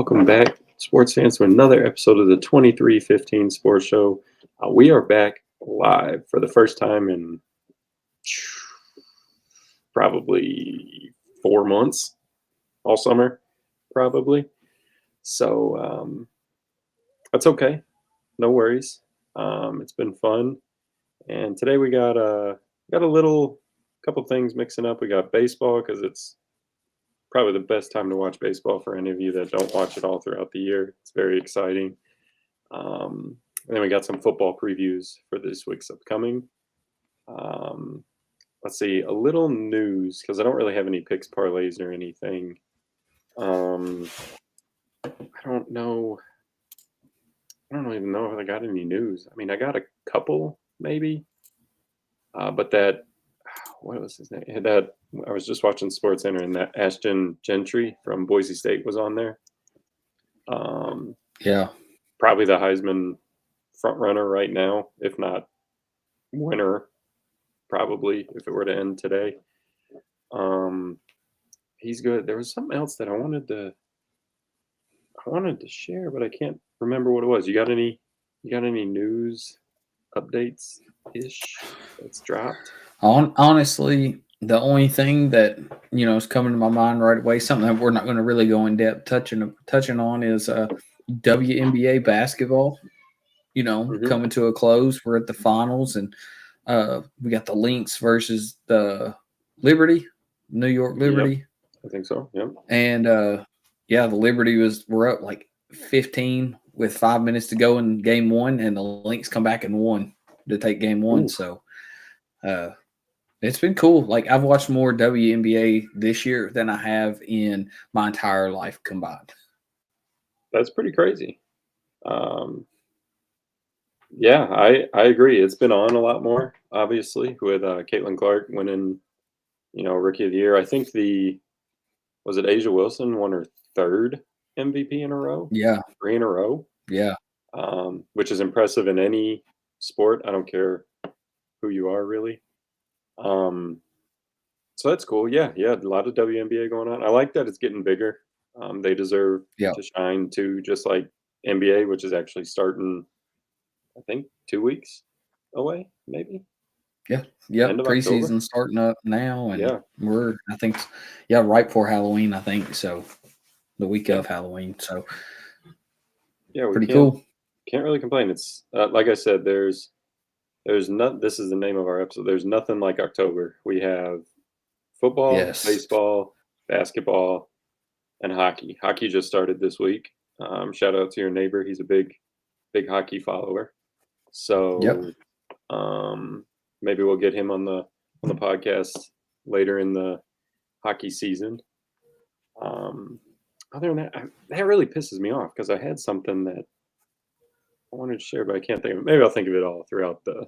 welcome back, sports fans, to another episode of the 2315 Sports Show. We are back live for the first time in probably 4 months, all summer, probably. So that's okay. No worries. It's been fun. And today we got a couple things mixing up. We got baseball because it's probably the best time to watch baseball for any of you that don't watch it all throughout the year. It's very exciting. And then we got some football previews for this week's upcoming. Let's see, a little news because I don't really have any picks, parlays, or anything. I don't know. I don't even know if I got any news. I mean, I got a couple maybe, but that what was his name? That I was just watching SportsCenter, and that Ashton Gentry from Boise State was on there. Yeah, probably the Heisman front runner right now, if not winner. Probably if it were to end today. He's good. There was something else that I wanted to share, but I can't remember what it was. You got any news updates ish that's dropped? honestly, the only thing that is coming to my mind right away, something that we're not going to really go in depth touching on, is WNBA basketball. Coming to a close. We're at the finals, and we got the Lynx versus the Liberty, New York Liberty. Yep, I think so. Yep. And the Liberty we're up like 15 with 5 minutes to go in game one, and the Lynx come back and won to take game one. Ooh. So it's been cool. Like, I've watched more WNBA this year than I have in my entire life combined. That's pretty crazy. Yeah, I agree. It's been on a lot more, obviously, with Caitlin Clark winning, Rookie of the Year. I think was it Asia Wilson won her third MVP in a row? Yeah. 3 in a row. Yeah. Which is impressive in any sport. I don't care who you are, really. So that's cool. Yeah, a lot of WNBA going on. I like that it's getting bigger. They deserve to shine too, just like NBA, which is actually starting, I think, 2 weeks away, maybe. Yeah. Preseason starting up now, and we're, I think, right before Halloween. I think so. The week of Halloween. So pretty cool. Can't really complain. It's like I said, there's not. This is the name of our episode. There's nothing like October. We have football, baseball, basketball, and hockey. Hockey just started this week. Shout out to your neighbor. He's a big hockey follower. So maybe we'll get him on the podcast later in the hockey season. Other than that, that really pisses me off because I had something that I wanted to share, but I can't think of it. Maybe I'll think of it all throughout the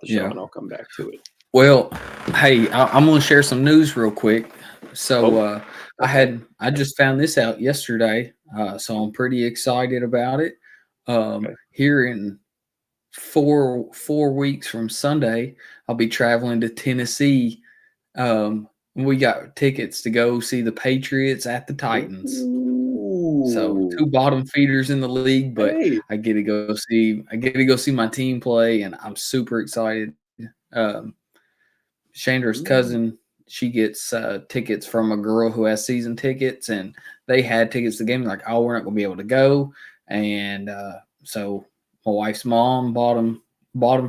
show, and I'll come back to it. Well, hey, I'm going to share some news real quick. So I just found this out yesterday, so I'm pretty excited about it. Here in four weeks from Sunday, I'll be traveling to Tennessee. We got tickets to go see the Patriots at the Titans. Ooh. So 2 bottom feeders in the league, but I get to go see my team play, and I'm super excited. Chandra's cousin, she gets tickets from a girl who has season tickets, and they had tickets to the game. Like, we're not going to be able to go, and so my wife's mom bought them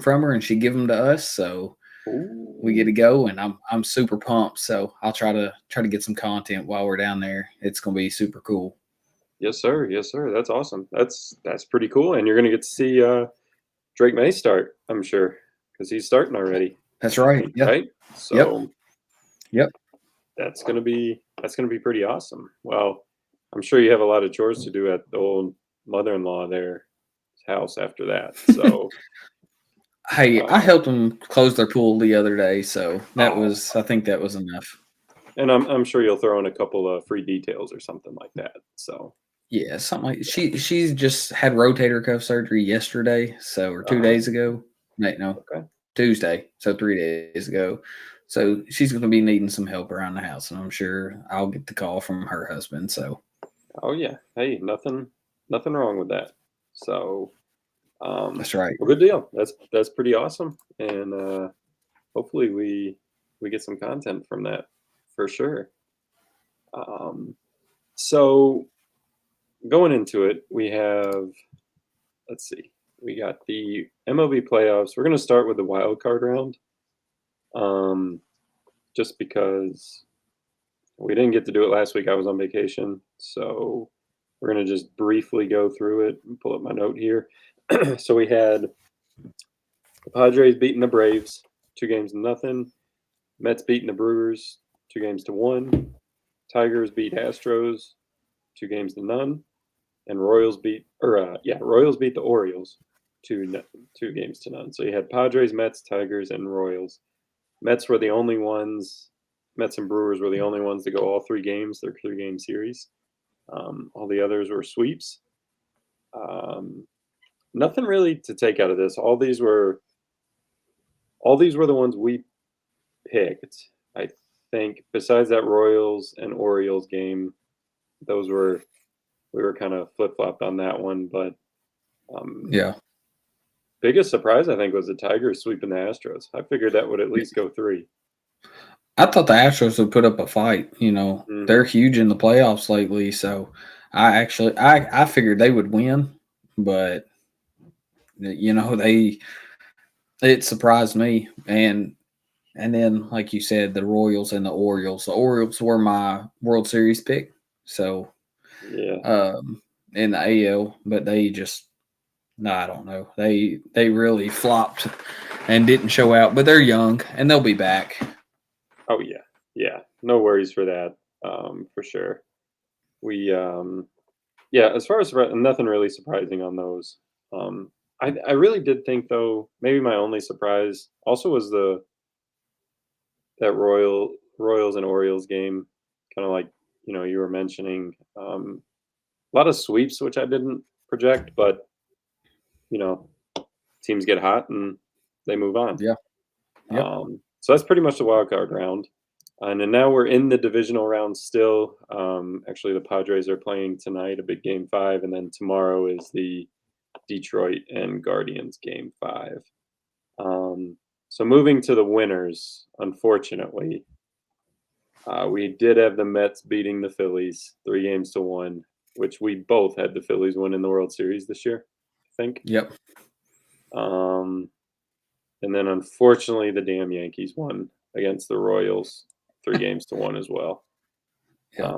from her, and she gave them to us. So we get to go, and I'm super pumped. So I'll try to get some content while we're down there. It's going to be super cool. Yes, sir. That's awesome. That's pretty cool. And you're going to get to see Drake May start, I'm sure, because he's starting already. That's right. Yep. Right. So. Yep. That's gonna be pretty awesome. Well, I'm sure you have a lot of chores to do at the old mother-in-law there's house after that. So. Hey, I helped them close their pool the other day, so I think that was enough. And I'm sure you'll throw in a couple of free details or something like that. So. Yeah, something like she's just had rotator cuff surgery yesterday, or 2 days ago. Tuesday, so 3 days ago. So she's going to be needing some help around the house, and I'm sure I'll get the call from her husband. So Oh yeah. Hey, nothing wrong with that. So, That's right. well, good deal. That's pretty awesome, and hopefully we get some content from that for sure. Um, so going into it, we have, let's see, we got the MLB playoffs. We're going to start with the wild card round, um, just because we didn't get to do it last week. I was on vacation, so we're going to just briefly go through it and pull up my note here. So we had the Padres beating the Braves 2-0. Mets beating the Brewers 2-1. Tigers beat Astros 2-0, and Royals beat the Orioles 2-0. So you had Padres, Mets, Tigers, and Royals. Mets were the only ones. Mets and Brewers were the only ones to go all 3 games. Their 3-game series. All the others were sweeps. Nothing really to take out of this. All these were the ones we picked. I think besides that Royals and Orioles game, those were we were kind of flip flopped on that one. But Yeah. biggest surprise I think was the Tigers sweeping the Astros. I figured that would at least go 3. I thought the Astros would put up a fight. They're Hmm. huge in the playoffs lately, so I figured they would win, but it surprised me. And then, like you said, the Royals and the Orioles. The Orioles were my World Series pick, so Yeah. in the AL, but they just no, I don't know. They really flopped and didn't show out, but they're young and they'll be back. Oh yeah. Yeah. No worries for that. For sure. We yeah. As far as nothing really surprising on those. Um, I really did think though maybe my only surprise also was that Royals and Orioles game, kind of like you were mentioning. A lot of sweeps, which I didn't project, but you know teams get hot and they move on. Yeah. Yep. So that's pretty much the wild card round. And then now we're in the divisional round still. Actually, the Padres are playing tonight, a big game 5, and then tomorrow is the Detroit and Guardians game 5. So moving to the winners, unfortunately, we did have the Mets beating the Phillies 3-1, which we both had the Phillies win in the World Series this year, I think. Yep. Um, and then unfortunately, the damn Yankees won against the Royals 3-1 as well. Yep.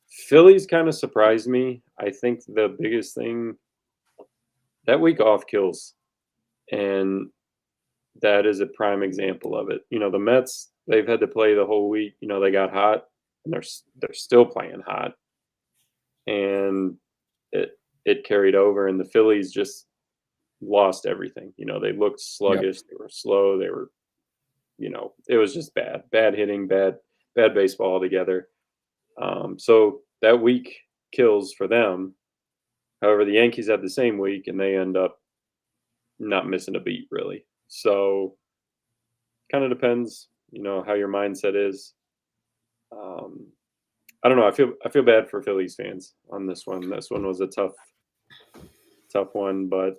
Phillies kind of surprised me. I think the biggest thing that week off kills, and that is a prime example of it. The Mets, they've had to play the whole week. They got hot, and they're still playing hot, and it carried over. And the Phillies just lost everything. They looked Yep. sluggish. They were slow. They were, it was just bad hitting, bad baseball altogether. So that week kills for them. However, the Yankees had the same week, and they end up not missing a beat really. So kind of depends, how your mindset is. Um, I don't know. I feel bad for Phillies fans on this one. This one was a tough one, but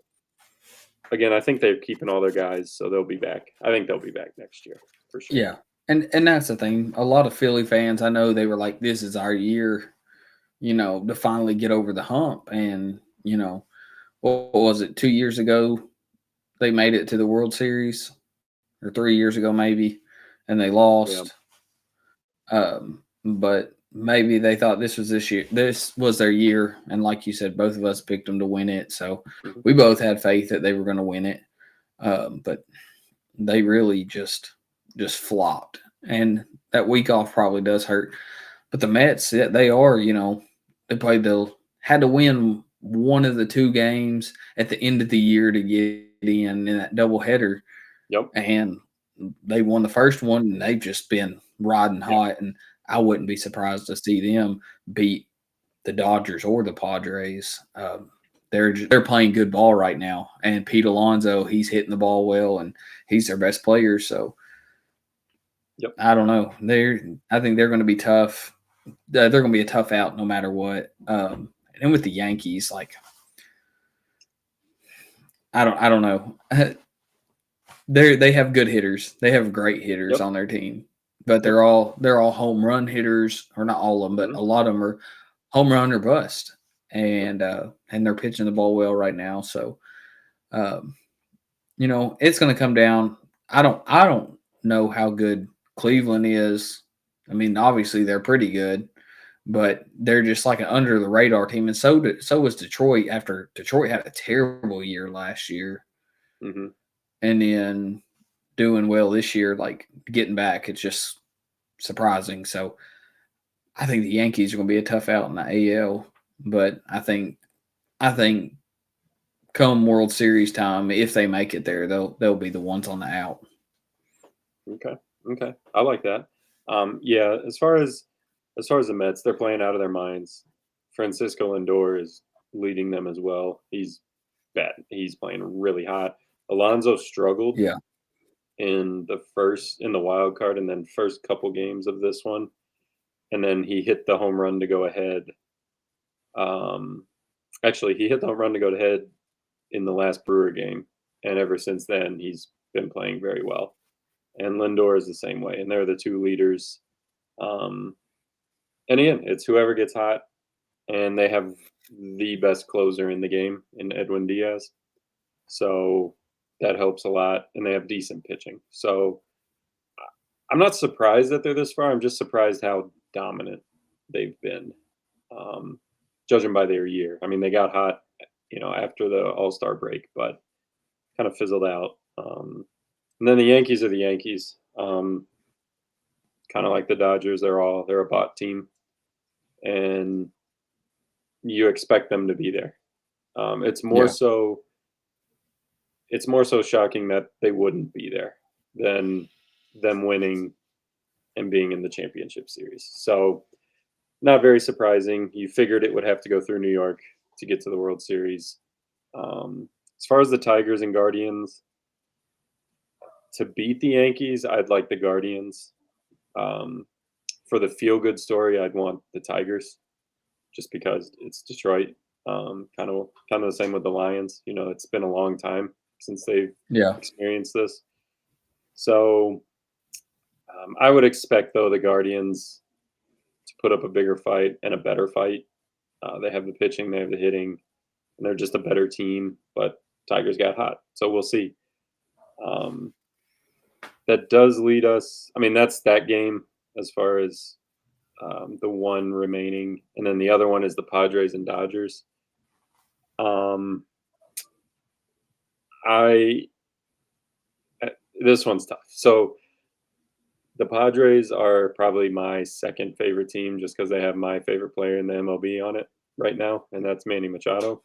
again, I think they're keeping all their guys, so they'll be back. I think they'll be back next year for sure. Yeah. And that's the thing. A lot of Philly fans, I know they were like, this is our year, to finally get over the hump. And, what was it, 2 years ago? They made it to the World Series, or 3 years ago, maybe, and they Yeah. lost. But maybe they thought this was this year. This was their year. And like you said, both of us picked them to win it. So Mhm. we both had faith that they were going to win it. But they really just flopped. And that week off probably does hurt. But the Mets, they are, they had to win one of the 2 games at the end of the year to get in that doubleheader. Yep. And they won the first one, and they've just been riding Yeah. hot. And I wouldn't be surprised to see them beat the Dodgers or the Padres. They're playing good ball right now, and Pete Alonso, he's hitting the ball well, and he's their best player. So Yep. I don't know. I think they're going to be tough. they're going to be a tough out no matter what. And with the Yankees, like I don't know. They have good hitters. They have great hitters Yep. on their team, but Yep. they're all home run hitters, or not all of them, but a lot of them are home run or bust, and they're pitching the ball well right now. So, it's going to come down. I don't know how good Cleveland is. I mean, obviously they're pretty good, but they're just like an under the radar team, and so was Detroit. After Detroit had a terrible year last year, Mm-hmm. and then doing well this year, like getting back, it's just surprising. So I think the Yankees are going to be a tough out in the AL, but I think come World Series time, if they make it there, they'll be the ones on the out. Okay. I like that. Yeah, as far as the Mets, they're playing out of their minds. Francisco Lindor is leading them as well. He's bad. He's playing really hot. Alonso struggled Yeah, in the wild card and then first couple games of this one. And then he hit the home run to go ahead. Actually, he hit the home run to go ahead in the last Brewer game. And ever since then, he's been playing very well. And Lindor is the same way. And they're the two leaders. And again, it's whoever gets hot. And they have the best closer in the game in Edwin Diaz. So that helps a lot. And they have decent pitching. So I'm not surprised that they're this far. I'm just surprised how dominant they've been, judging by their year. I mean, they got hot, after the All-Star break, but kind of fizzled out. And then the Yankees are the Yankees. Kind of like the Dodgers. They're a bot team, and you expect them to be there. It's more so shocking that they wouldn't be there than them winning and being in the championship series. So not very surprising. You figured it would have to go through New York to get to the World Series. As far as the Tigers and Guardians, to beat the Yankees, I'd like the Guardians. For the feel-good story, I'd want the Tigers, just because it's Detroit. Kind of the same with the Lions. It's been a long time since they've experienced this. So I would expect, though, the Guardians to put up a bigger fight and a better fight. They have the pitching, they have the hitting, and they're just a better team. But Tigers got hot, so we'll see. That does lead us. I mean, that's that game as far as the one remaining, and then the other one is the Padres and Dodgers. This one's tough. So the Padres are probably my second favorite team, just because they have my favorite player in the MLB on it right now, and that's Manny Machado.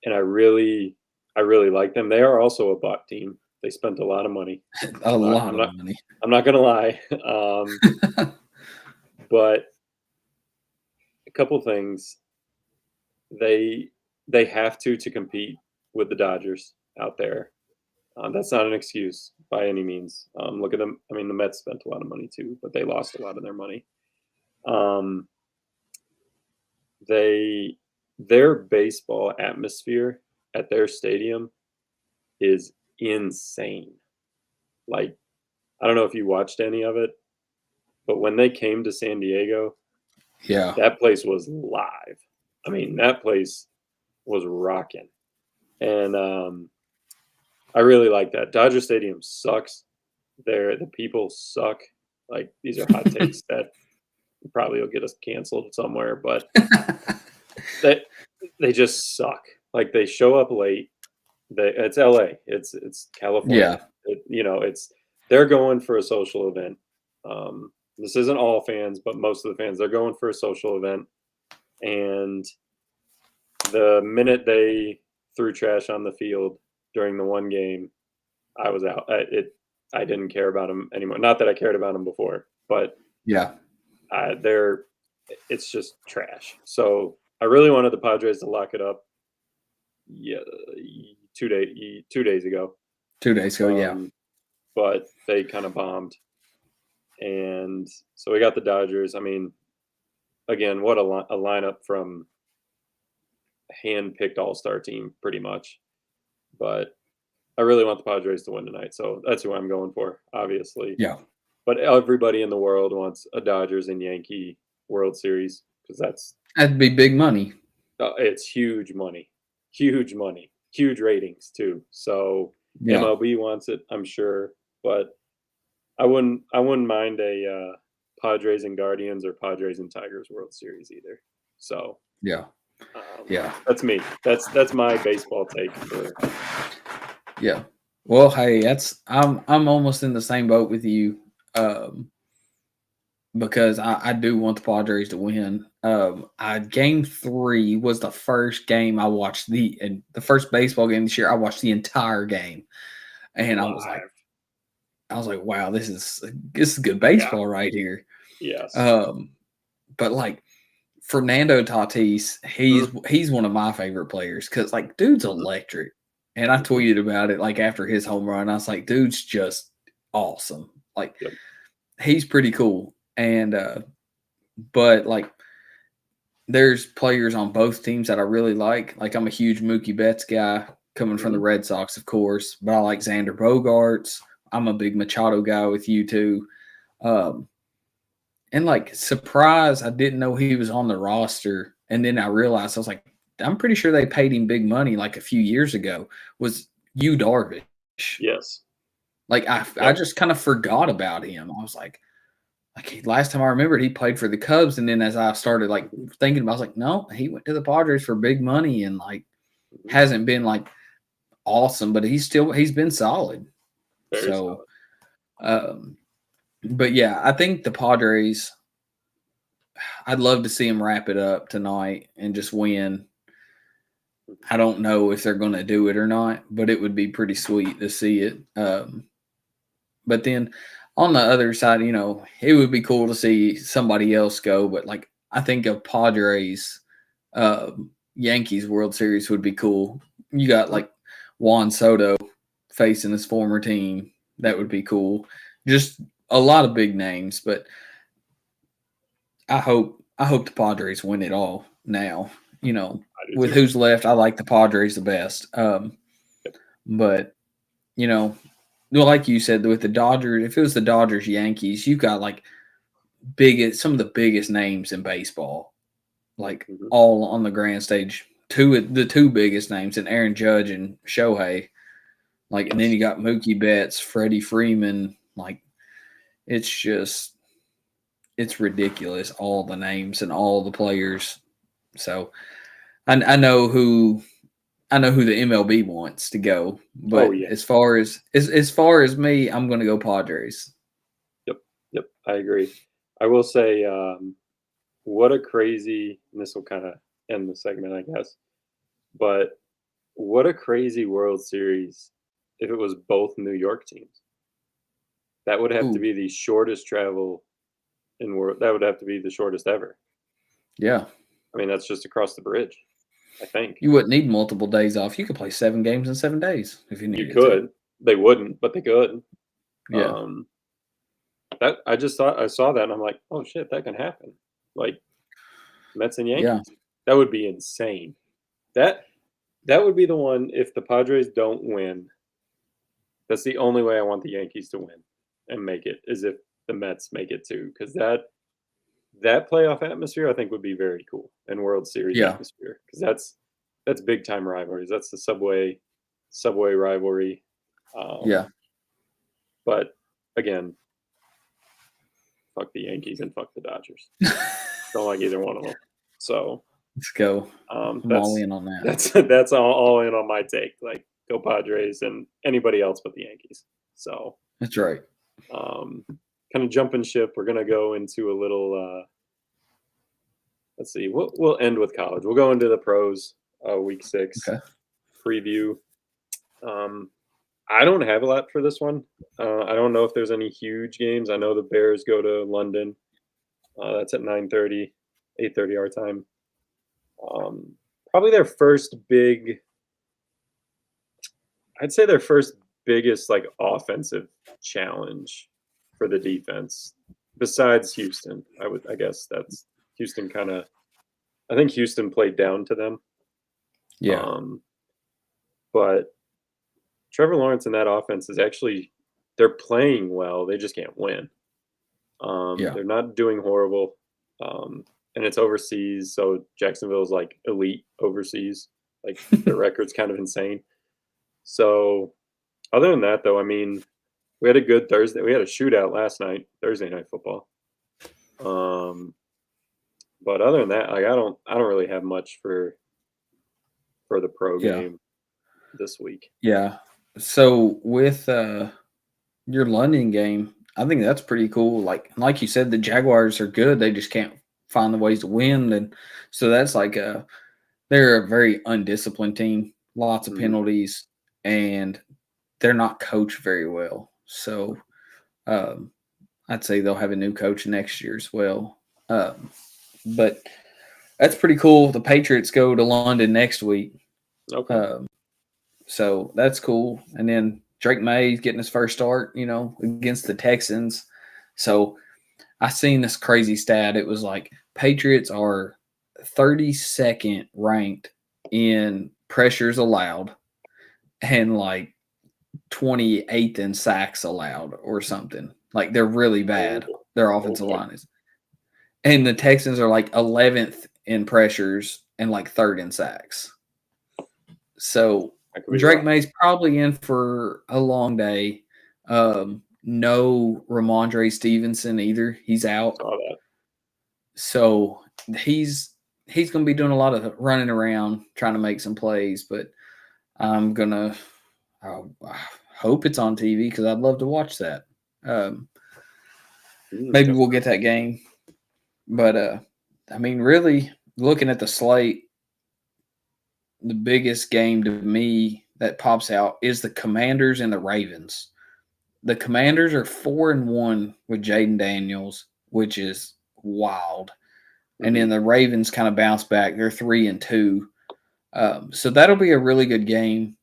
And I really like them. They are also a bot team. They spent a lot of money. a lot of money. I'm not gonna lie, but a couple things. They have to compete with the Dodgers out there. That's not an excuse by any means. Look at them. I mean, the Mets spent a lot of money too, but they lost a lot of their money. Their baseball atmosphere at their stadium is insane. Like, I don't know if you watched any of it, but when they came to San Diego, that place was live. I mean, that place was rocking. And I really like that. Dodger Stadium sucks. The people suck. Like, these are hot takes that probably will get us canceled somewhere, but they just suck. Like, they show up late. It's LA. It's California. They're going for a social event. This isn't all fans, but most of the fans, they're going for a social event. And the minute they threw trash on the field during the one game, I was out. I didn't care about them anymore. Not that I cared about them before, but it's just trash. So I really wanted the Padres to lock it up. Yeah, 2 days ago. 2 days ago, But they kind of bombed, And so we got the Dodgers. I mean, again, what a lineup from hand-picked all-star team, pretty much. But I really want the Padres to win tonight, so that's who I'm going for, obviously. Yeah. But everybody in the world wants a Dodgers and Yankee World Series because That'd be big money. it's huge money, huge ratings too. So Yeah. MLB wants it, I'm sure, but I wouldn't mind a Padres and Guardians or Padres and Tigers World Series either. So Yeah. Yeah. that's me. That's my baseball take for. Yeah. Well, hey, I'm almost in the same boat with you. Because I do want the Padres to win. Game 3 was the first game I watched the first baseball game this year. I watched the entire game, and I was like, wow, this is good baseball right here. Yes. But like Fernando Tatis, he's one of my favorite players because like dude's electric, and I tweeted about it like after his home run. I was like, dude's just awesome. Like he's pretty cool. And but like there's players on both teams that I really like. Like I'm a huge Mookie Betts guy coming from the Red Sox, of course, but I like Xander Bogaerts. I'm a big Machado guy with you too. And like surprise, I didn't know he was on the roster. And then I realized I was like, I'm pretty sure they paid him big money like a few years ago. Was Yu Darvish? Yes. Like I just kind of forgot about him. I was like last time I remembered, he played for the Cubs, and then as I started like thinking about, I was like, no, he went to the Padres for big money, and like hasn't been like awesome, but he's been solid. Very solid. But yeah, I think the Padres. I'd love to see them wrap it up tonight and just win. I don't know if they're going to do it or not, but it would be pretty sweet to see it. But then on the other side, it would be cool to see somebody else go. But like, I think a Padres, Yankees World Series would be cool. You got like Juan Soto facing his former team. That would be cool. Just a lot of big names, but I hope the Padres win it all now. With who's left, I like the Padres the best. But like you said, with the Dodgers, if it was the Dodgers Yankees, you've got like some of the biggest names in baseball, like all on the grand stage. The two biggest names, and Aaron Judge and Shohei. Like, and then you got Mookie Betts, Freddie Freeman. Like, it's ridiculous, all the names and all the players. So I know who the MLB wants to go, but as far as me, I'm going to go Padres. Yep, I agree. I will say, what a crazy, and this will kind of end the segment, I guess, but what a crazy World Series if it was both New York teams. That would have to be the shortest travel in world. That would have to be the shortest ever. Yeah. I mean, that's just across the bridge, I think. You wouldn't need multiple days off. You could play 7 games in 7 days if you needed You could. to. They wouldn't, but they could. Yeah. That I saw that and I'm like, oh shit, that can happen. Like Mets and Yankees. Yeah. That would be insane. That would be the one if the Padres don't win. That's the only way I want the Yankees to win and make it, is if the Mets make it too. Because that playoff atmosphere I think would be very cool, and World Series atmosphere. Because that's big time rivalries. That's the subway rivalry. But again, fuck the Yankees and fuck the Dodgers. Don't like either one of them. So let's go. I'm all in on that. That's all in on my take. Like, go Padres and anybody else but the Yankees. So that's right. Kind of jumping ship. We're gonna go into a little. Let's see. We'll end with college. We'll go into the pros. Week 6 preview. I don't have a lot for this one. I don't know if there's any huge games. I know the Bears go to London. That's at 9:30, 8:30 our time. Probably their first big. I'd say their first biggest like offensive challenge for the defense. Besides Houston, I guess that's Houston kind of. I think Houston played down to them. Yeah. But Trevor Lawrence and that offense is actually they're playing well. They just can't win. Yeah. They're not doing horrible. And it's overseas, so Jacksonville's like elite overseas. Like their record's kind of insane. So other than that, though, I mean, we had a good Thursday. We had a shootout last night, Thursday night football. But other than that, like I don't really have much for the pro Yeah. game this week. Yeah. So with your London game, I think that's pretty cool. Like you said, the Jaguars are good. They just can't find the ways to win. And so that's they're a very undisciplined team, lots of penalties, and they're not coached very well. So I'd say they'll have a new coach next year as well. But that's pretty cool. The Patriots go to London next week. Okay. So that's cool. And then Drake May's getting his first start, against the Texans. So I seen this crazy stat. It was like Patriots are 32nd ranked in pressures allowed and like 28th in sacks allowed or something. Like they're really bad. Their offensive line is. And the Texans are like 11th in pressures and like 3rd in sacks. So Drake May's probably in for a long day. No Ramondre Stevenson either. He's out. Saw that. So he's going to be doing a lot of running around trying to make some plays, but I'm going to hope it's on TV because I'd love to watch that. Maybe we'll get that game. But, I mean, really looking at the slate, the biggest game to me that pops out is the Commanders and the Ravens. The Commanders are 4-1 with Jaden Daniels, which is wild. And then the Ravens kind of bounce back. They're 3-2. So that'll be a really good game.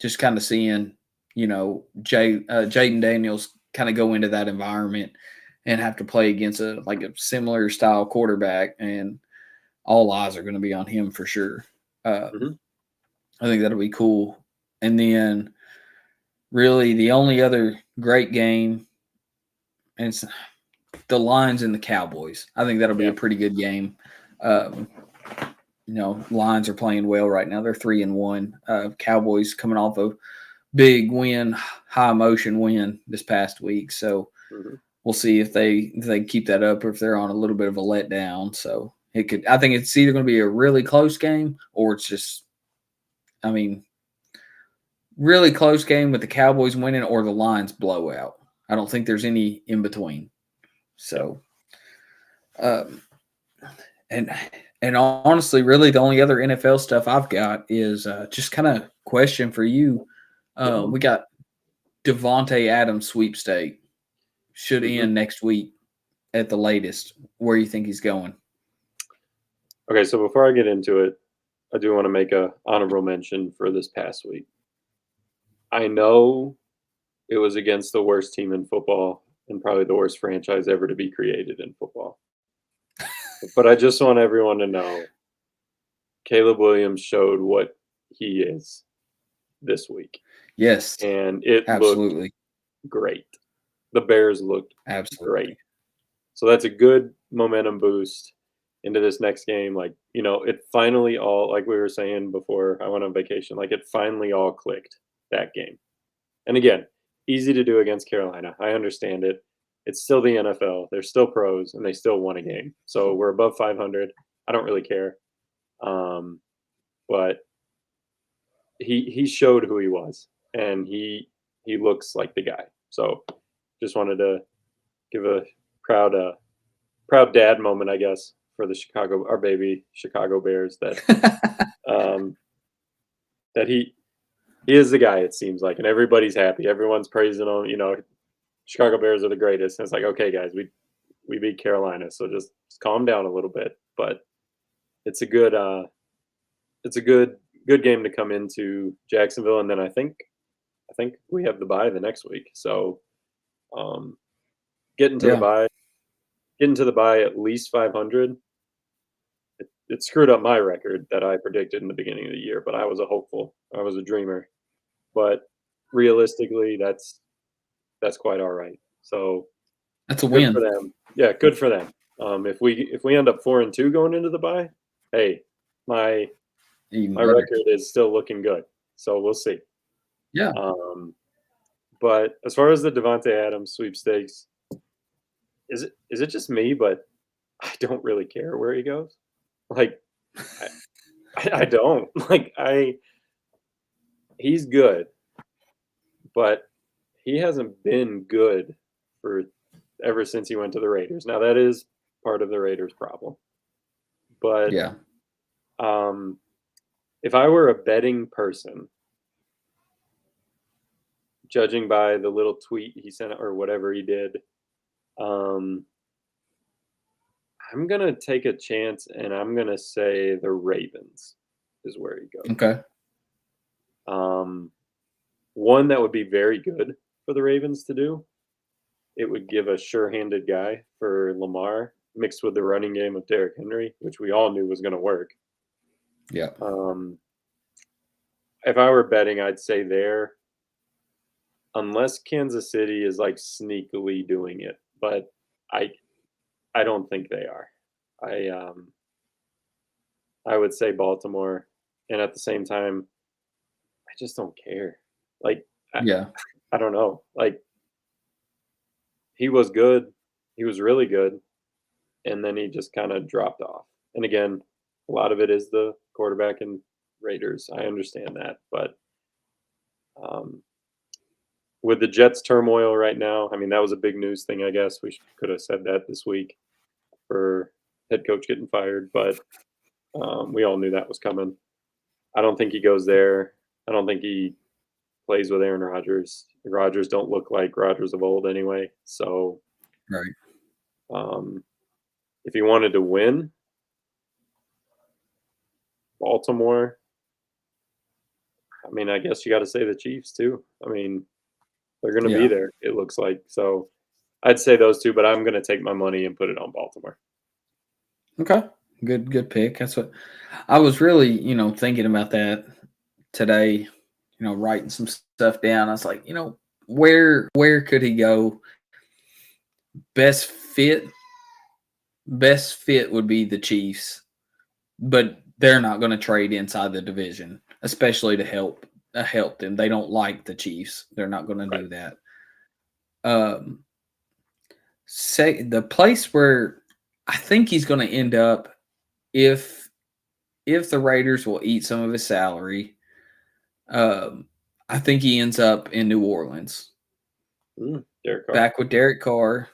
Just kind of seeing, Jaden Daniels kind of go into that environment and have to play against a similar style quarterback, and all eyes are going to be on him for sure. I think that'll be cool. And then really the only other great game, and it's the Lions and the Cowboys. I think that'll be a pretty good game. Lions are playing well right now. They're 3-1. Cowboys coming off a big win, high emotion win this past week. So we'll see if they keep that up or if they're on a little bit of a letdown. So I think it's either going to be a really close game or it's just, really close game with the Cowboys winning or the Lions blowout. I don't think there's any in between. So, and honestly, really the only other NFL stuff I've got is just kind of question for you. We got Devontae Adams sweepstake should end next week at the latest. Where do you think he's going? Okay, so before I get into it, I do want to make a honorable mention for this past week. I know it was against the worst team in football and probably the worst franchise ever to be created in football. But I just want everyone to know Caleb Williams showed what he is this week. Yes. And it absolutely looked great. The Bears looked absolutely great. So that's a good momentum boost into this next game. It finally all, like we were saying before I went on vacation, it finally all clicked that game. And again, easy to do against Carolina. I understand it. It's still the NFL. They're still pros, and they still won a game. So we're above 500. I don't really care. But he showed who he was, and he looks like the guy. So just wanted to give a proud dad moment, I guess, for our baby Chicago Bears that that he is the guy, it seems like, and everybody's happy. Everyone's praising him. Chicago Bears are the greatest. And it's like, okay, guys, we beat Carolina, so just calm down a little bit. But it's a good game to come into Jacksonville, and then I think we have the bye the next week. So getting to the bye, at least 500. It screwed up my record that I predicted in the beginning of the year, but I was a hopeful. I was a dreamer. But realistically, that's quite all right. So That's a good for win. them. Yeah, good for them. If we end up 4-2 going into the bye, hey, my Even my better. record is still looking good. So we'll see. Yeah. But as far as the Devontae Adams sweepstakes, is it just me? But I don't really care where he goes. Like I don't like I. He's good, but he hasn't been good for ever since he went to the Raiders. Now that is part of the Raiders' problem. But Yeah. if I were a betting person, judging by the little tweet he sent or whatever he did, um, I'm gonna take a chance and I'm gonna say the Ravens is where he goes. Okay. One that would be very good for the Ravens to do. It would give a sure-handed guy for Lamar mixed with the running game of Derrick Henry, which we all knew was going to work. Yeah. If I were betting, I'd say there, unless Kansas City is like sneakily doing it, but I don't think they are. I would say Baltimore, and at the same time, I just don't care. Like Yeah. I don't know. Like he was good, he was really good, and then he just kind of dropped off. And again, a lot of it is the quarterback and Raiders. I understand that, but um, with the Jets turmoil right now, I mean that was a big news thing. I guess we could have said that this week for head coach getting fired, but we all knew that was coming. I don't think he goes there. I don't think he plays with Aaron Rodgers. Rodgers don't look like Rodgers of old anyway. So Right. if he wanted to win, Baltimore. I mean, I guess you got to say the Chiefs too. I mean, they're going to be Yeah. there. It looks like so. I'd say those two, but I'm going to take my money and put it on Baltimore. Okay. Good pick. That's what I was really, thinking about that today, writing some stuff down. I was like, where could he go? Best fit would be the Chiefs, but they're not going to trade inside the division, especially to help them. They don't like the Chiefs. They're not going to Right. do that. Say the place where I think he's going to end up if the Raiders will eat some of his salary. I think he ends up in New Orleans. Derek Carr. Back with Derek Carr,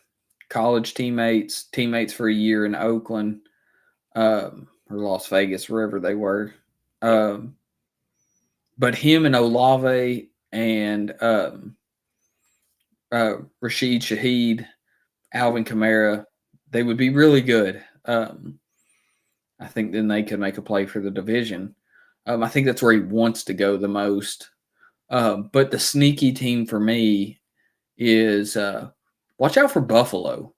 college teammates for a year in Oakland, or Las Vegas, wherever they were. But him and Olave and Rashid Shaheed, Alvin Kamara, they would be really good. I think then they could make a play for the division. I think that's where he wants to go the most. But the sneaky team for me is watch out for Buffalo.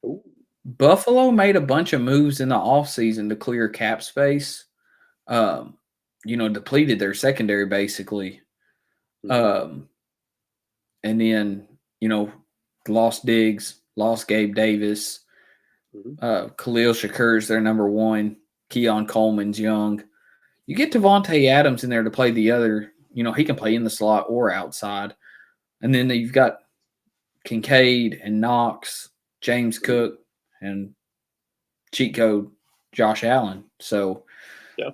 Ooh. Buffalo made a bunch of moves in the offseason to clear cap space. Depleted their secondary basically. And then, lost Diggs, lost Gabe Davis. Khalil Shakur's their number one. Keon Coleman's young. You get Devontae Adams in there to play the other. He can play in the slot or outside. And then you've got Kincaid and Knox, James Cook, and cheat code Josh Allen. So yeah,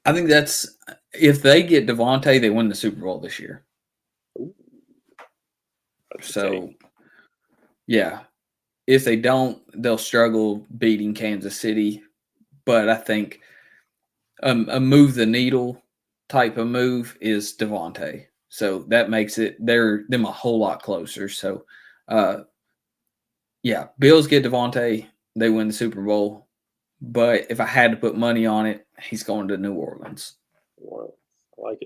I think that's if they get Devontae, they win the Super Bowl this year. Ooh. So yeah. If they don't, they'll struggle beating Kansas City. But I think a move the needle type of move is Devontae. So that makes them a whole lot closer. So, Bills get Devontae, they win the Super Bowl. But if I had to put money on it, he's going to New Orleans. Well, I like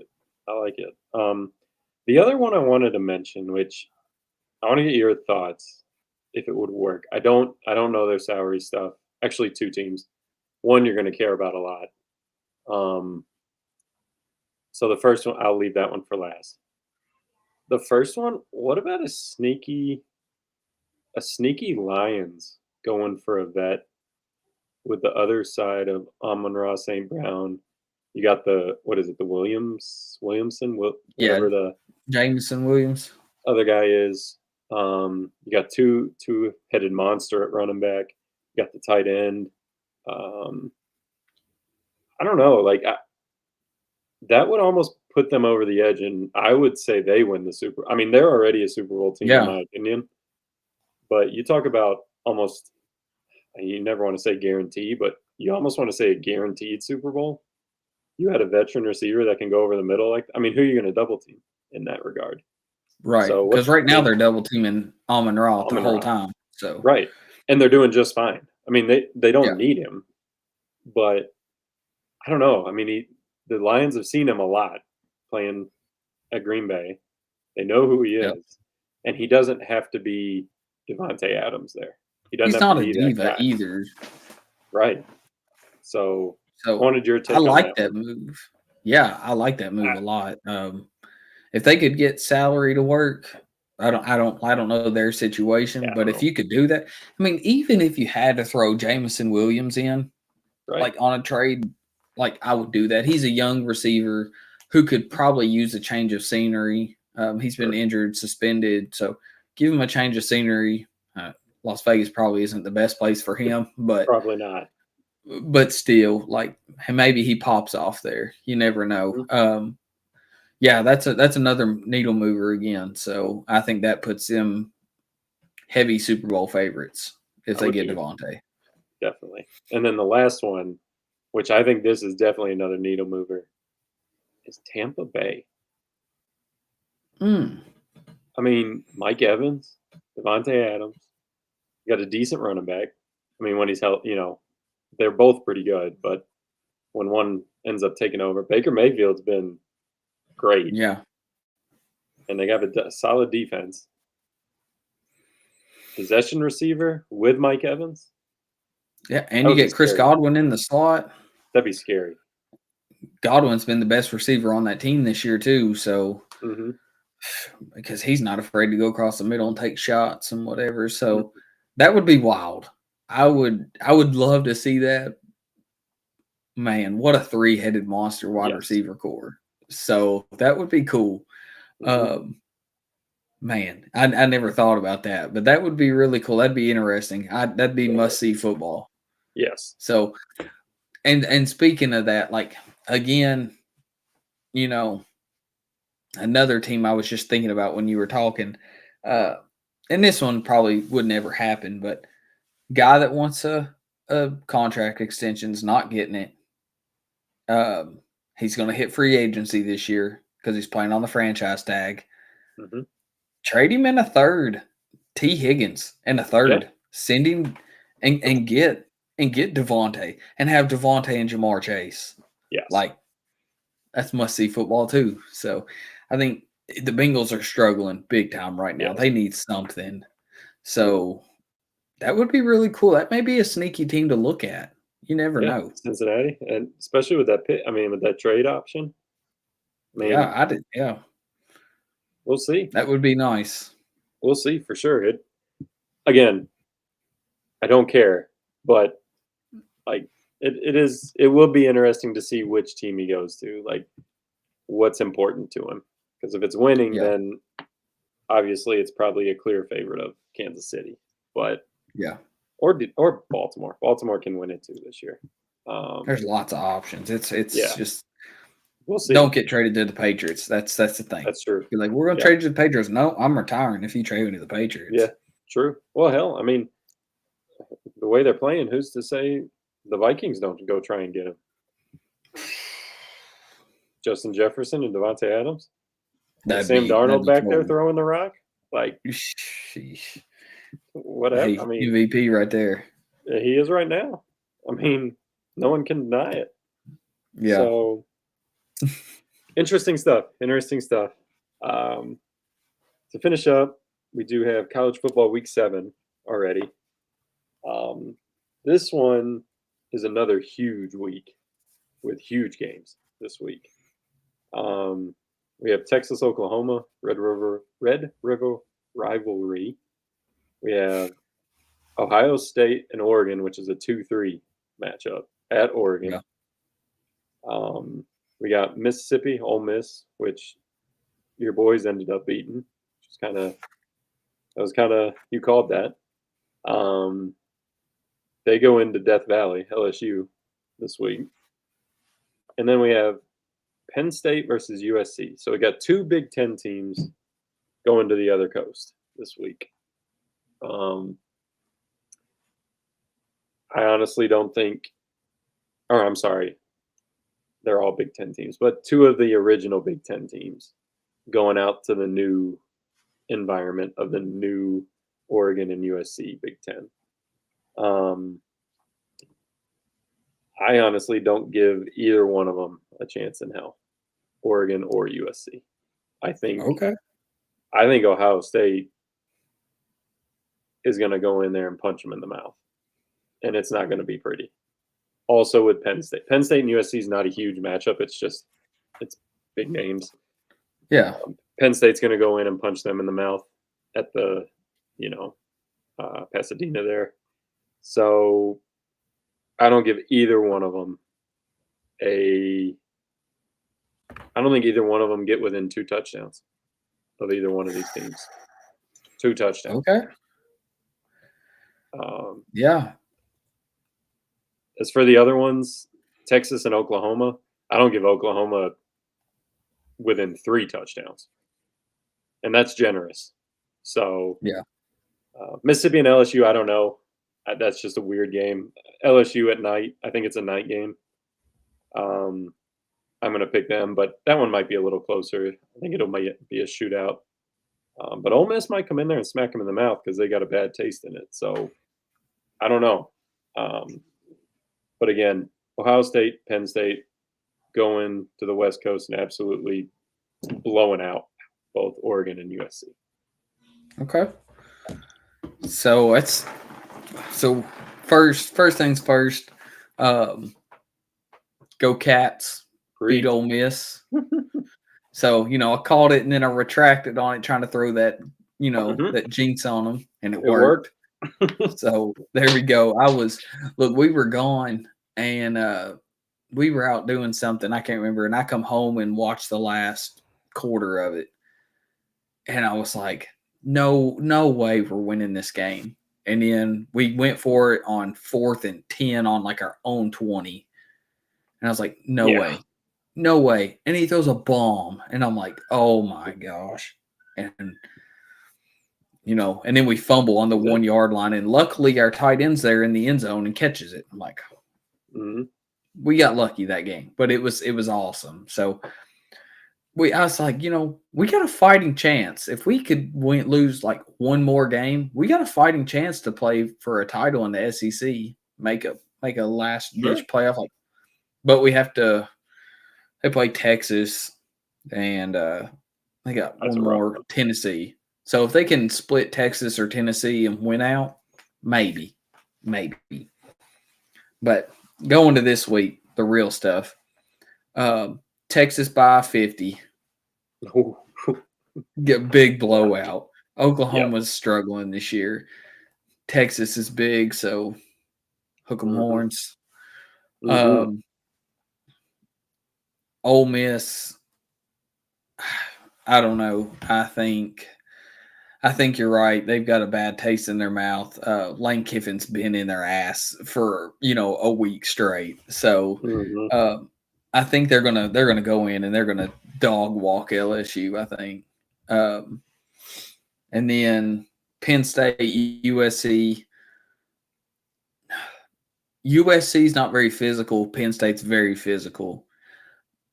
it. The other one I wanted to mention, which I want to get your thoughts if it would work. I don't know their salary stuff. Actually, two teams. One you're going to care about a lot. Um, so the first one, I'll leave that one for last. The first one, what about a sneaky Lions going for a vet with the other side of Amon-Ra St. Brown? You got what is it, the Williamson, Yeah, whatever the Jameson Williams. other guy is. You got two-headed monster at running back. You got the tight end. Um, I don't know. That would almost put them over the edge, and I would say they win the Super. I mean, they're already a Super Bowl team, in Yeah, my opinion. But you talk about almost. You never want to say guarantee, but you almost want to say a guaranteed Super Bowl. You had a veteran receiver that can go over the middle. I mean, who are you going to double team in that regard? right. So Because what's right now they're double teaming Amon-Ra the whole Amon-Ra? time. So Right, and they're doing just fine. I mean, they yeah, don't need him, but I don't know. I mean, the Lions have seen him a lot playing at Green Bay. They know who he yep. is, and he doesn't have to be Devontae Adams there. He doesn't He's have to not a be that diva guy. either. Right. So I So wanted your I take on like that that one. move. Yeah, I like that move I, a lot. If they could get salary to work, I don't know their yeah, situation, I but don't if know. you could do that, I mean, even if you had to throw Jameson Williams in, Right. like on a trade, like I would do that. He's a young receiver who could probably use a change of scenery. He's been Sure. injured, suspended, so give him a change of scenery. Las Vegas probably isn't the best place for him, Probably not. but still, like maybe he pops off there. You never know. Mhm. Yeah, that's another needle mover again. So I think that puts them heavy Super Bowl favorites if I they would get be, Devontae. definitely. And then the last one, which I think this is definitely another needle mover, is Tampa Bay. Mm, I mean, Mike Evans, Devontae Adams, you got a decent running back. I mean, when he's healthy, they're both pretty good, but when one ends up taking over, Baker Mayfield's been great, yeah, and they got a solid defense. Possession receiver with Mike Evans, yeah, that and you would be get Chris scary. Godwin in the slot. That'd be scary. Godwin's been the best receiver on that team this year too. So Hmm. because he's not afraid to go across the middle and take shots and whatever. So Hmm. that would be wild. I would love to see that. Man, what a three-headed monster wide Yes. receiver core. So that would be cool. Hmm. Um, Man, I never thought about that, but that would be really cool. That'd be interesting. That'd be Definitely. must see football. Yes. So, and speaking of that, like again, you know, another team I was just thinking about when you were talking, uh, and this one probably would never happen, but guy that wants a contract extension's not getting it. He's going to hit free agency this year because he's playing on the franchise tag. Hmm. Trade him in a third. T. Higgins in a Yeah. third. Send him and get Devontae and have Devontae and Jamar Chase. Yes. Like that's must see football too. So I think the Bengals are struggling big time right now. Yes. They need something. Mhm. So that would be really cool. That may be a sneaky team to look at. You never Yeah. know. Cincinnati, and especially with that pit. I mean, with that trade option. I Yeah, mean, I did. Yeah, we'll see. that would be nice. We'll see for sure. Again, I don't care, but like it will be interesting to see which team he goes to. Like what's important to him. Because if it's winning, Yeah, then obviously it's probably a clear favorite of Kansas City. But yeah. or Baltimore. Baltimore can win it too this year. There's lots of options. It's Yeah, just we'll don't see. get traded to the Patriots. That's the thing. That's true. You're like, we're gonna Yeah, trade you to the Patriots. No, I'm retiring if you trade me to the yeah, Patriots. true. Well, hell, I mean, the way they're playing, who's to say the Vikings don't go try and get him? Justin Jefferson and Devontae Adams and Sam That'd Darnold be back there cool. throwing the rock. Like Sheesh. whatever. I Hey, mean, MVP right there. he is right now. I mean, no one can deny it. Yeah. So interesting stuff. Interesting stuff. To finish up, we do have college football week 7 already. This one is another huge week with huge games this week. We have Texas, Oklahoma, Red River rivalry. We have Ohio State and Oregon, which is a 2-3 matchup at Oregon. Yeah. We got Mississippi, Ole Miss, which your boys ended up beating. You called that. They go into Death Valley, LSU, this week. And then we have Penn State versus USC. So we got 2 Big Ten teams going to the other coast this week. I honestly don't think, or I'm sorry, they're all Big Ten teams, but 2 of the original Big Ten teams going out to the new environment of the new Oregon and USC Big Ten. I honestly don't give either one of them a chance in hell, Oregon or USC. I think Ohio State is going to go in there and punch them in the mouth, and it's not going to be pretty. Also with Penn State. Penn State and USC is not a huge matchup. It's big names. Yeah. Penn State's going to go in and punch them in the mouth at the, Pasadena there. So I don't give either one of them I don't think either one of them get within 2 touchdowns of either one of these teams. 2 touchdowns. Okay. Yeah. As for the other ones, Texas and Oklahoma, I don't give Oklahoma within 3 touchdowns. And that's generous. So, yeah. Mississippi and LSU, I don't know. That's just a weird game. LSU at night, I think it's a night game. I'm going to pick them, but that one might be a little closer. I think might be a shootout. But Ole Miss might come in there and smack them in the mouth because they got a bad taste in it. So, I don't know. But again, Ohio State, Penn State going to the West Coast and absolutely blowing out both Oregon and USC. Okay. So first things first. Go Cats. Beat Ole Miss. So, I called it and then I retracted on it, trying to throw that, that jinx on them, and it worked. So there we go. We were gone and we were out doing something. I can't remember. And I come home and watched the last quarter of it. And I was like, no way we're winning this game. And then we went for it on 4th and 10 on like our own 20. And I was like, no way. And he throws a bomb. And I'm like, oh my gosh. And and then we fumble on the 1 yard line. And luckily our tight end's there in the end zone and catches it. I'm like, we got lucky that game, but it was awesome. So I was like, we got a fighting chance. If we could lose like one more game, we got a fighting chance to play for a title in the SEC, make a last ditch playoff. But we have to. They play Texas, and they got one more, Tennessee. So if they can split Texas or Tennessee and win out, maybe. But going to this week, the real stuff. Texas by 50. Get a big blowout. Oklahoma's struggling this year. Texas is big, so hook 'em horns. Ole Miss, I don't know. I think you're right. They've got a bad taste in their mouth. Lane Kiffin's been in their ass for a week straight. So I think they're gonna go in and they're gonna dog walk LSU. I think, and then Penn State, USC. USC's not very physical. Penn State's very physical.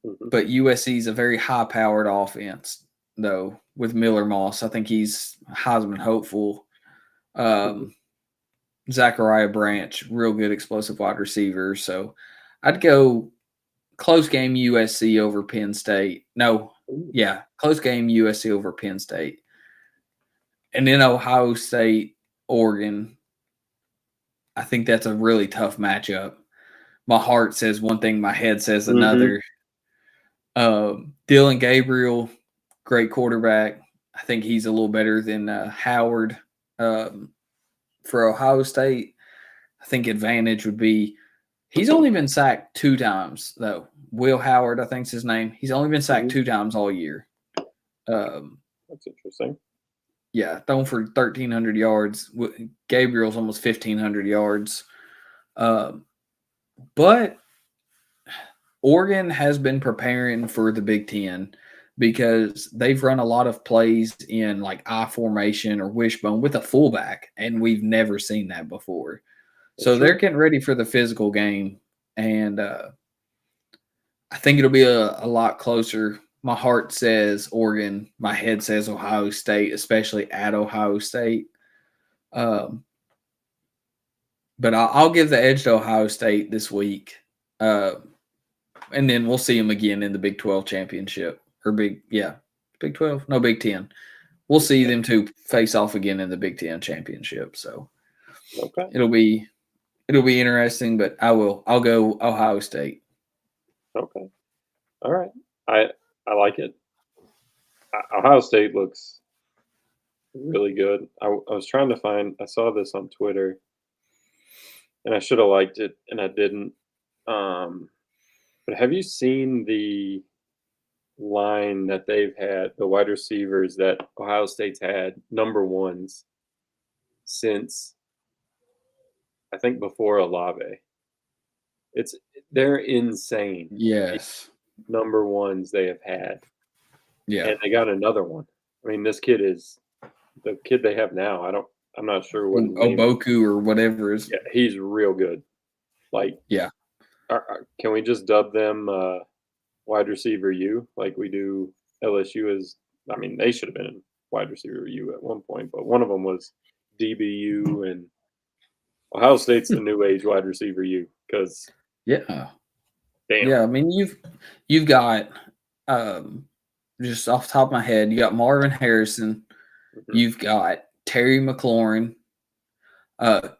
But USC is a very high-powered offense, though, with Miller Moss. I think he's Heisman hopeful. Zachariah Branch, real good explosive wide receiver. So I'd go close game USC over Penn State. Close game USC over Penn State. And then Ohio State, Oregon. I think that's a really tough matchup. My heart says one thing, my head says Mm-hmm. another. Dylan Gabriel, great quarterback. I think he's a little better than Howard. For Ohio State, I think advantage would be he's only been sacked 2 times, though. Will Howard, I think's his name. He's only been sacked Mm-hmm. 2 times all year. That's interesting. Yeah, thrown for 1,300 yards. Gabriel's almost 1,500 yards. But Oregon has been preparing for the Big Ten because they've run a lot of plays in like I formation or wishbone with a fullback, and we've never seen that before. That's So they're true. getting ready for the physical game, and I think it'll be a lot closer. My heart says Oregon. My head says Ohio State, especially at Ohio State. Um, but I'll give the edge to Ohio State this week. And then we'll see them again in the Big 12 championship or Big 12, no Big 10. We'll see them two face off again in the Big 10 championship. So Okay. it'll be interesting, but I'll go Ohio State. Okay. All right. I like it. Ohio State looks really good. I was trying to find. I saw this on Twitter, and I should have liked it, and I didn't. Um, but have you seen the line that they've had, the wide receivers that Ohio State's had, number ones, since I think before Olave? It's they're insane. The Yes. number ones they have had, Yeah. and they got another one. I mean, this kid is the kid they have now. I'm not sure what his name is. Oboku or whatever is. Yeah, he's real good. Like, Yeah. can we just dub them wide receiver U like we do LSU? Is I mean, they should have been in wide receiver U at one point, but one of them was DBU, and Ohio State's the new age wide receiver U because Yeah. damn. Yeah. I mean, you've got just off the top of my head, you got Marvin Harrison, Mhm. you've got Terry McLaurin,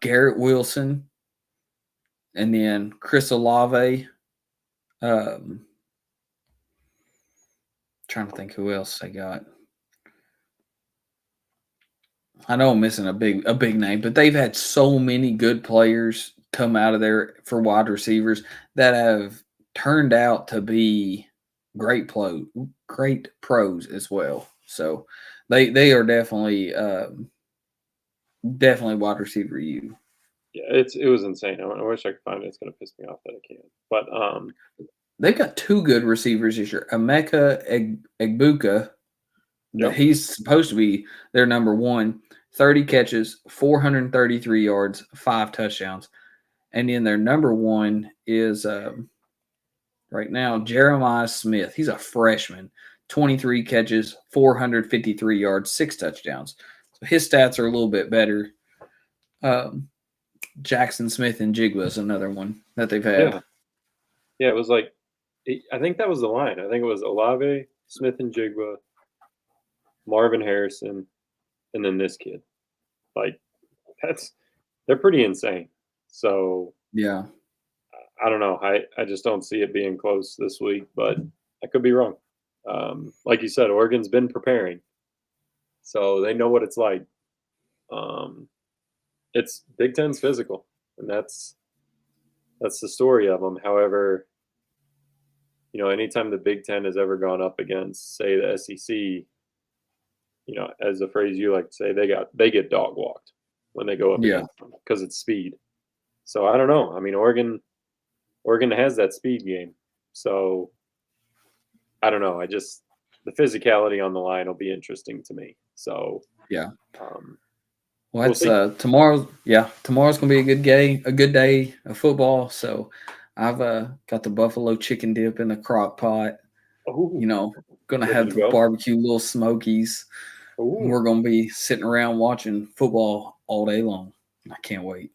Garrett Wilson, and then Chris Olave. Trying to think who else they got. I know I'm missing a big name, but they've had so many good players come out of there for wide receivers that have turned out to be great pros as well. So they are definitely wide receiver U. Yeah, it was insane. I wish I could find it. It's gonna piss me off that I can't. But They've got 2 good receivers this year. Emeka Egbuka, yep, he's supposed to be their number one. 30 catches, 433 yards, 5 touchdowns. And then their number one is right now Jeremiah Smith. He's a freshman, 23 catches, 453 yards, 6 touchdowns. So his stats are a little bit better. Jackson Smith and Jigba is another one that they've had. yeah. It was like I think that was the line. I think it was Olave, Smith and Jigba, Marvin Harrison, and then this kid. Like they're pretty insane. So Yeah. I don't know. I just don't see it being close this week, but I could be wrong. Like you said, Oregon's been preparing, so they know what it's like. Um, it's Big Ten's physical, and that's the story of them. However, anytime the Big Ten has ever gone up against, say, the SEC, as a phrase you like to say, they get dog walked when they go up Yeah. against them because it's speed. So I don't know. I mean, Oregon has that speed game, so I don't know. The physicality on the line will be interesting to me. So Yeah. um, Well, we'll it's see. tomorrow. Yeah, tomorrow's gonna be a good day of football. So, I've got the buffalo chicken dip in the crock pot. Oh, Gonna ready have to the go. barbecue little smokies. And Oh, we're gonna be sitting around watching football all day long. I can't wait.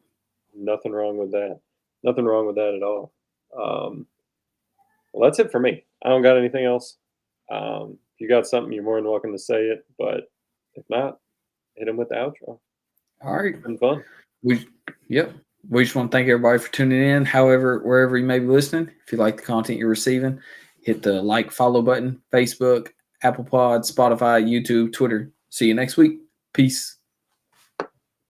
nothing wrong with that. Nothing wrong with that at all. Um, well, that's it for me. I don't got anything else. If you got something, you're more than welcome to say it. But if not, hit him with the outro. All right. It's been fun. We just want to thank everybody for tuning in. However, wherever you may be listening, if you like the content you're receiving, hit the like, follow button, Facebook, Apple Pod, Spotify, YouTube, Twitter. See you next week. Peace.